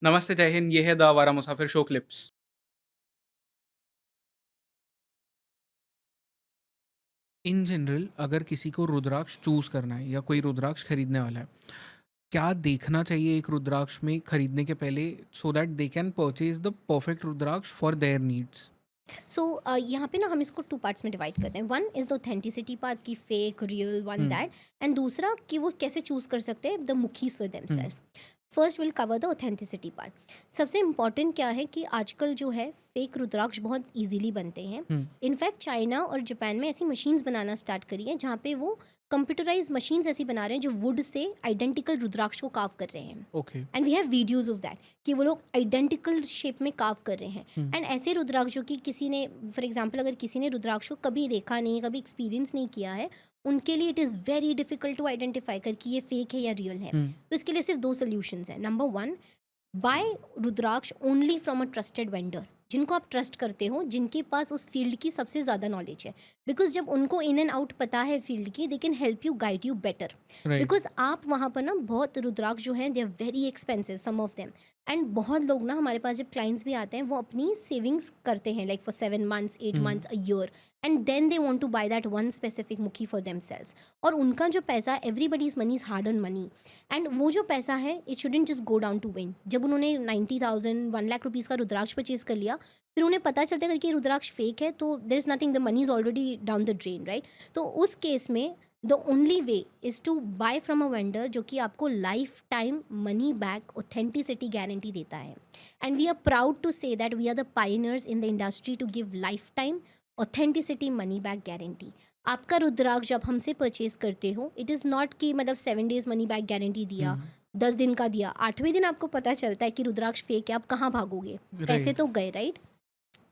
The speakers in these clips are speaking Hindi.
नमस्ते, जय हिंद, ये है द आवारा मुसाफिर शो क्लिप्स। इन जनरल अगर किसी को रुद्राक्ष चूज़ करना है या कोई रुद्राक्ष खरीदने वाला है, क्या देखना चाहिए एक रुद्राक्ष में खरीदने के पहले so that they can purchase the perfect rudraksha for their needs? So यहाँ पे ना हम इसको टू पार्ट्स में डिवाइड करते हैं। One is the authenticity part की फेक रियल वन हुँ, दैट, एंड दूसरा कि वो कैसे चूज़ कर सकते हैं द मुखीज फॉर देम हुँ, self. First will cover the authenticity part. सबसे इम्पॉर्टेंट क्या है कि आजकल जो है फेक रुद्राक्ष बहुत इजीली बनते हैं। हुँ, इनफैक्ट चाइना और जापान में ऐसी मशीन्स बनाना स्टार्ट करी हैं जहाँ पे वो कंप्यूटराइज मशीन्स ऐसी बना रहे हैं जो वुड से आइडेंटिकल रुद्राक्ष को कार्व कर रहे हैं। Okay, and we have videos of that कि वो लोग आइडेंटिकल शेप में कार्व कर रहे हैं। हुँ, एंड ऐसे रुद्राक्ष जो कि किसी ने, फॉर एग्जाम्पल अगर किसी ने रुद्राक्ष को कभी देखा नहीं है, कभी एक्सपीरियंस नहीं किया है, उनके लिए it is very difficult to identify कर कि ये फेक है या रियल है। हुँ, तो इसके लिए सिर्फ दो सोल्यूशंस हैं। Number one, buy rudraksha only from a trusted vendor, जिनको आप ट्रस्ट करते हो, जिनके पास उस फील्ड की सबसे ज़्यादा नॉलेज है। बिकॉज जब उनको इन एंड आउट पता है फील्ड की, they can help you, guide you better. Right, because आप वहाँ पर ना बहुत रुद्राक्ष जो हैं they are very expensive, some of them. And बहुत लोग ना हमारे पास जब क्लाइंट्स भी आते हैं वो अपनी सेविंग्स करते हैं like for 7 months, 8 months, um, a year, and then they want to buy that one specific mukhi for them sales. और उनका जो पैसा, everybody's money is hard on money, and वो जो पैसा है it shouldn't just go down to win. जब उन्होंने 90,000 1 लाख रुपीज़ का रुद्राक्ष परचेज कर लिया, फिर उन्हें पता चलता है कि ये रुद्राक्ष फेक है, तो there is nothing, the money is already down the drain, right? तो उस केस में the only way is to buy from a vendor जो कि आपको life time money back authenticity guarantee देता है। And we are proud to say that we are the pioneers in the industry to give lifetime authenticity money back guarantee. आपका रुद्राक्ष जब हमसे परचेज करते हो, इट इज़ नॉट कि मतलब 7 days मनी बैक गारंटी दिया, हुँ, 10 दिन का दिया, 8वें दिन आपको पता चलता है कि रुद्राक्ष फेक है, आप कहाँ भागोगे? पैसे राइट, तो गए, राइट?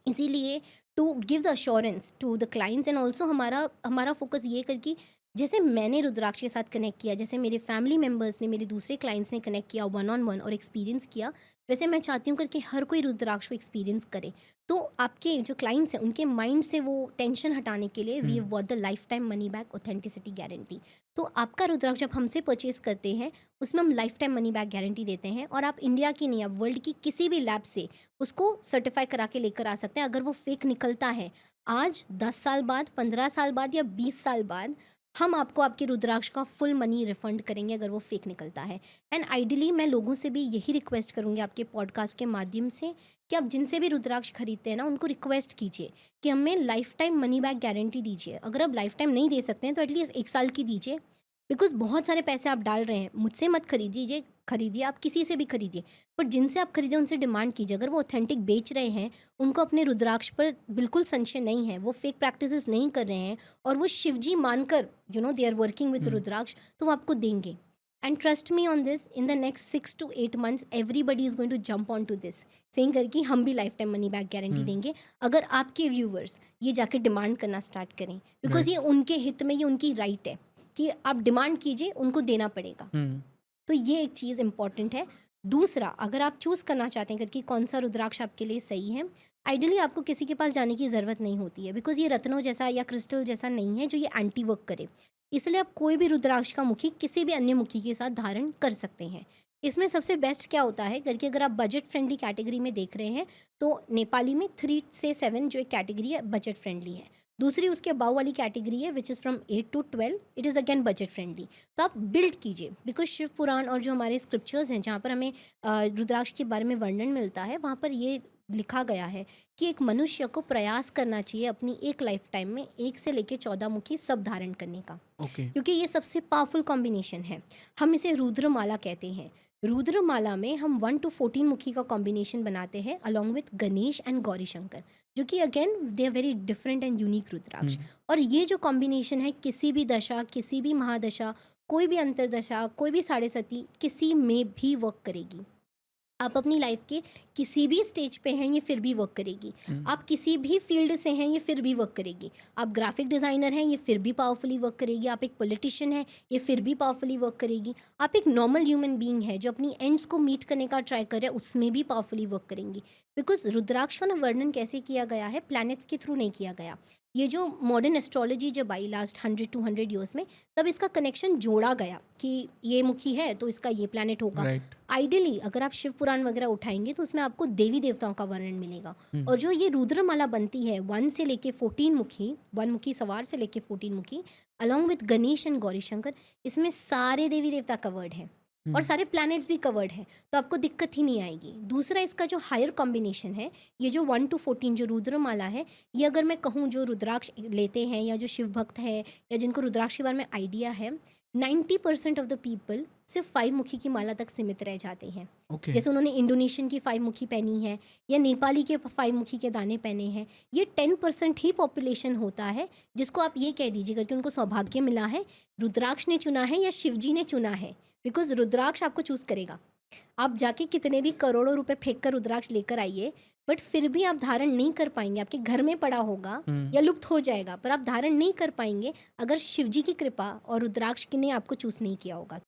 इसीलिए to give the assurance to the clients, and also हमारा हमारा फोकस ये कर कि जैसे मैंने रुद्राक्ष के साथ कनेक्ट किया, जैसे मेरे फैमिली मेम्बर्स ने, मेरे दूसरे क्लाइंट्स ने कनेक्ट किया वन ऑन वन और एक्सपीरियंस किया, वैसे मैं चाहती हूँ करके हर कोई रुद्राक्ष को एक्सपीरियंस करे। तो आपके जो क्लाइंट्स हैं उनके माइंड से वो टेंशन हटाने के लिए we have um, got the life time money back authenticity guarantee. तो आपका रुद्राक्ष जब हमसे परचेज करते हैं उसमें हम life time money back guarantee देते हैं, और आप इंडिया की नहीं, आप वर्ल्ड की किसी भी लैब से उसको सर्टिफाई करा के लेकर आ सकते हैं। अगर वो फेक निकलता है आज, 10 साल बाद, 15 साल बाद या 20 साल बाद, हम आपको आपके रुद्राक्ष का फुल मनी रिफंड करेंगे अगर वो फेक निकलता है। एंड आइडियली मैं लोगों से भी यही रिक्वेस्ट करूँगी आपके पॉडकास्ट के माध्यम से कि आप जिनसे भी रुद्राक्ष खरीदते हैं ना, उनको रिक्वेस्ट कीजिए कि हमें life time money back guarantee दीजिए। अगर आप लाइफ टाइम नहीं दे सकते हैं तो एटलीस्ट 1 साल की दीजिए। बिकॉज़ बहुत सारे पैसे आप डाल रहे हैं, मुझसे मत खरीदिए, खरीदिए आप किसी से भी खरीदिए, बट जिनसे आप खरीदें उनसे डिमांड कीजिए। अगर वो ऑथेंटिक बेच रहे हैं, उनको अपने रुद्राक्ष पर बिल्कुल संशय नहीं है, वो फेक प्रैक्टिसेस नहीं कर रहे हैं, और वो शिवजी मानकर दे आर वर्किंग विद हुँ, रुद्राक्ष, तो वो आपको देंगे। And trust me on this, in the next 6 to 8 months everybody is going to jump on to this, saying करके हम भी life time money back guarantee हुँ, देंगे अगर आपके व्यूवर्स ये जाके डिमांड करना स्टार्ट करें। बिकॉज राइट, ये उनके हित में, ये उनकी राइट है कि आप डिमांड कीजिए, उनको देना पड़ेगा। हुँ, तो ये एक चीज़ इम्पॉर्टेंट है। दूसरा, अगर आप चूज़ करना चाहते हैं कि कौन सा रुद्राक्ष आपके लिए सही है, आइडियली आपको किसी के पास जाने की ज़रूरत नहीं होती है, बिकॉज़ ये रत्नों जैसा या क्रिस्टल जैसा नहीं है जो ये एंटी वर्क करे। इसलिए आप कोई भी रुद्राक्ष का मुखी किसी भी अन्य मुखी के साथ धारण कर सकते हैं। इसमें सबसे बेस्ट क्या होता है करके, अगर आप बजट फ्रेंडली कैटेगरी में देख रहे हैं, तो नेपाली में 3 से 7 जो एक कैटेगरी है बजट फ्रेंडली है। दूसरी उसके अबव वाली कैटेगरी है which is from 8 to 12, it is again budget friendly. तो आप बिल्ड कीजिए, बिकॉज शिव पुराण और जो हमारे स्क्रिप्चर्स हैं जहाँ पर हमें रुद्राक्ष के बारे में वर्णन मिलता है, वहाँ पर ये लिखा गया है कि एक मनुष्य को प्रयास करना चाहिए अपनी एक लाइफ टाइम में 1 से लेकर 14 मुखी सब धारण करने का, ओके, क्योंकि ये सबसे पावरफुल कॉम्बिनेशन है। हम इसे रुद्रमाला कहते हैं। रुद्रमाला में हम 1 to 14 मुखी का कॉम्बिनेशन बनाते हैं along with Ganesh and Gauri Shankar, जो कि again they are very different and unique हुँ, रुद्राक्ष। और ये जो कॉम्बिनेशन है किसी भी दशा, किसी भी महादशा, कोई भी अंतरदशा, कोई भी साढ़े सती, किसी में भी वर्क करेगी। आप अपनी लाइफ के किसी भी स्टेज पे हैं, ये फिर भी वर्क करेगी। हुँ, आप किसी भी फील्ड से हैं, ये फिर भी वर्क करेगी। आप ग्राफिक डिज़ाइनर हैं, ये फिर भी पावरफुली वर्क करेगी। आप एक पॉलिटिशियन हैं, ये फिर भी पावरफुली वर्क करेगी। आप एक नॉर्मल ह्यूमन बीइंग है जो अपनी एंड्स को मीट करने का ट्राई कर रहे हैं, उसमें भी पावरफुली वर्क करेंगी। बिकॉज रुद्राक्ष का ना वर्णन कैसे किया गया है, प्लैनेट्स के थ्रू नहीं किया गया। ये जो मॉडर्न एस्ट्रोलॉजी जब आई लास्ट 100-200 ईयर्स में, तब इसका कनेक्शन जोड़ा गया कि ये मुखी है तो इसका ये प्लैनेट होगा। राइट। आइडियली अगर आप शिव पुराण वगैरह उठाएंगे तो उसमें आपको देवी देवताओं का वर्णन मिलेगा। हम्म। और जो ये रुद्रमाला बनती है 1 से लेके 14 मुखी, 1 मुखी सवार से लेके 14 मुखी, along with Ganesh and Gauri Shankar, इसमें सारे देवी देवता कवर्ड हैं और हम्म। सारे प्लैनेट्स भी कवर्ड हैं, तो आपको दिक्कत ही नहीं आएगी। दूसरा इसका जो हायर कॉम्बिनेशन है, ये जो 1 to 14 जो रुद्रमाला है, ये अगर मैं कहूँ जो रुद्राक्ष लेते हैं या जो शिव भक्त है या जिनको रुद्राक्ष के बारे में आइडिया है, 90% ऑफ द पीपल सिर्फ 5 मुखी की माला तक सीमित रह जाते हैं। ओके। जैसे उन्होंने इंडोनेशियन की 5 मुखी पहनी है या नेपाली के 5 मुखी के दाने पहने हैं। ये 10% ही पॉपुलेशन होता है जिसको आप ये कह दीजिएगा कि उनको सौभाग्य मिला है, रुद्राक्ष ने चुना है या शिवजी ने चुना है। बिकॉज रुद्राक्ष आपको चूज करेगा। आप जाके कितने भी करोड़ों रुपए फेंक कर रुद्राक्ष लेकर आइए, बट फिर भी आप धारण नहीं कर पाएंगे। आपके घर में पड़ा होगा हम्म। या लुप्त हो जाएगा, पर आप धारण नहीं कर पाएंगे अगर शिवजी की कृपा और रुद्राक्ष ने आपको चूज नहीं किया होगा।